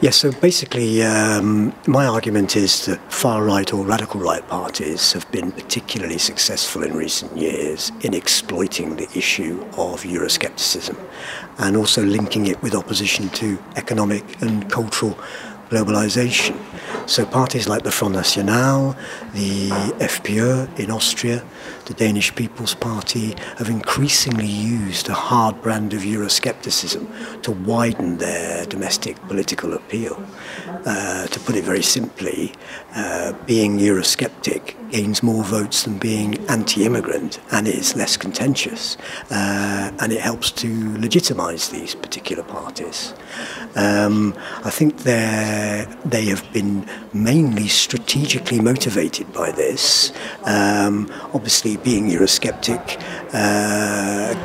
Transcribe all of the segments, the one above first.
Yes, so basically my argument is that far-right or radical right parties have been particularly successful in recent years in exploiting the issue of Euroscepticism and also linking it with opposition to economic and cultural globalization. So parties like the Front National, the FPÖ in Austria, the Danish People's Party have increasingly used a hard brand of Euroscepticism to widen their domestic political appeal. To put it very simply, being Eurosceptic gains more votes than being anti-immigrant and is less contentious, and it helps to legitimise these particular parties. I think they have been mainly strategically motivated by this. Obviously, being Eurosceptic,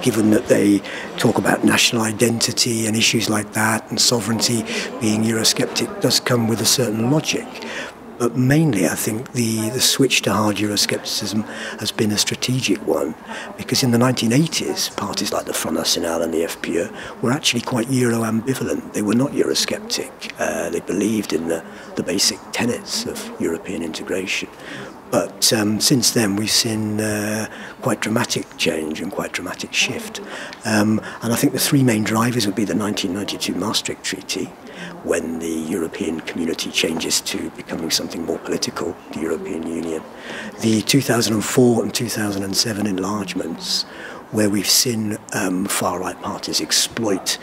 given that they talk about national identity and issues like that and sovereignty, being Eurosceptic does come with a certain logic. But mainly, I think the switch to hard Euroscepticism has been a strategic one, because in the 1980s, parties like the Front National and the FPÖ were actually quite Euro-ambivalent. They were not Eurosceptic. They believed in the basic tenets of European integration. But since then, we've seen quite dramatic change and quite dramatic shift. And I think the three main drivers would be the 1992 Maastricht Treaty, when the European community changes to becoming something more political, the European Union. The 2004 and 2007 enlargements, where we've seen far-right parties exploit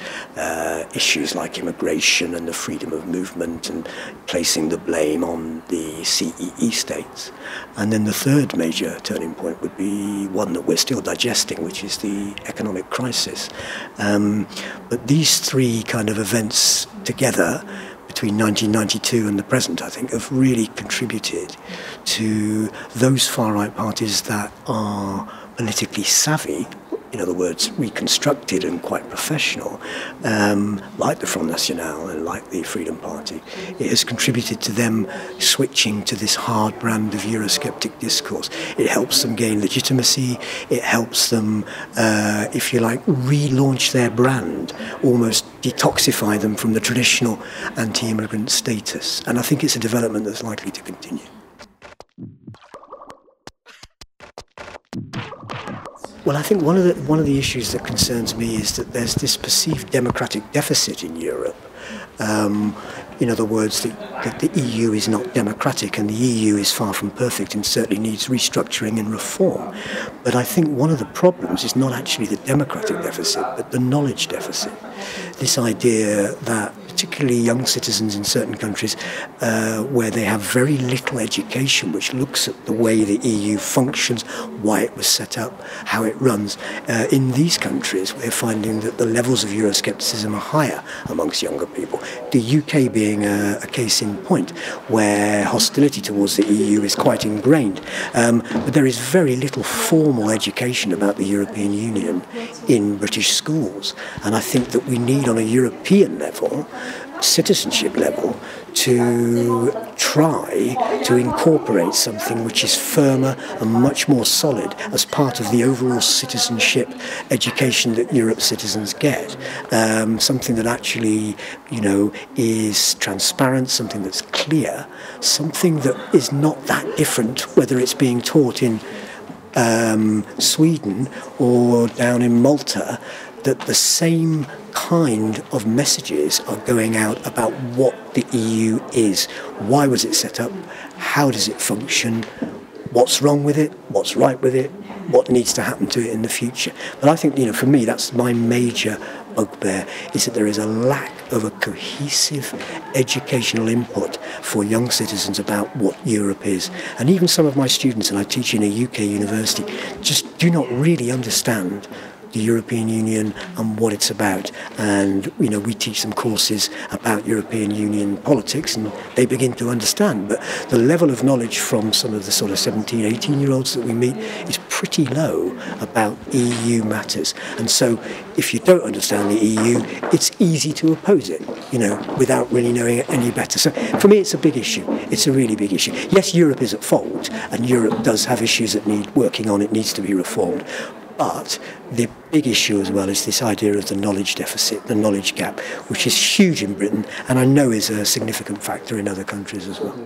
issues like immigration and the freedom of movement and placing the blame on the CEE states. And then the third major turning point would be one that we're still digesting, which is the economic crisis. But these three kind of events together, between 1992 and the present, I think, have really contributed to those far-right parties that are politically savvy, in other words, reconstructed and quite professional, like the Front National and like the Freedom Party. It has contributed to them switching to this hard brand of Eurosceptic discourse. It helps them gain legitimacy. It helps them, if you like, relaunch their brand, almost detoxify them from the traditional anti-immigrant status. And I think it's a development that's likely to continue. Well, I think one of the issues that concerns me is that there's this perceived democratic deficit in Europe. In other words, that the EU is not democratic, and the EU is far from perfect and certainly needs restructuring and reform. But I think one of the problems is not actually the democratic deficit, but the knowledge deficit. This idea that particularly young citizens in certain countries where they have very little education, which looks at the way the EU functions, why it was set up, how it runs. In these countries, we're finding that the levels of Euroscepticism are higher amongst younger people. The UK being a case in point, where hostility towards the EU is quite ingrained. But there is very little formal education about the European Union in British schools. And I think that we need, on a European level, citizenship level, to try to incorporate something which is firmer and much more solid as part of the overall citizenship education that Europe's citizens get. Something that actually, is transparent, something that's clear, something that is not that different whether it's being taught in Sweden or down in Malta, that the same kind of messages are going out about what the EU is. Why was it set up? How does it function? What's wrong with it? What's right with it? What needs to happen to it in the future? But I think, for me, that's my major bugbear, is that there is a lack of a cohesive educational input for young citizens about what Europe is. And even some of my students, and I teach in a UK university, just do not really understand the European Union and what it's about. And we teach them courses about European Union politics, and they begin to understand. But the level of knowledge from some of the sort of 17, 18-year-olds that we meet is pretty low about EU matters. And so if you don't understand the EU, it's easy to oppose it, without really knowing it any better. So for me, it's a big issue. It's a really big issue. Yes, Europe is at fault, and Europe does have issues that need working on. It needs to be reformed. But the big issue as well is this idea of the knowledge deficit, the knowledge gap, which is huge in Britain and I know is a significant factor in other countries as well.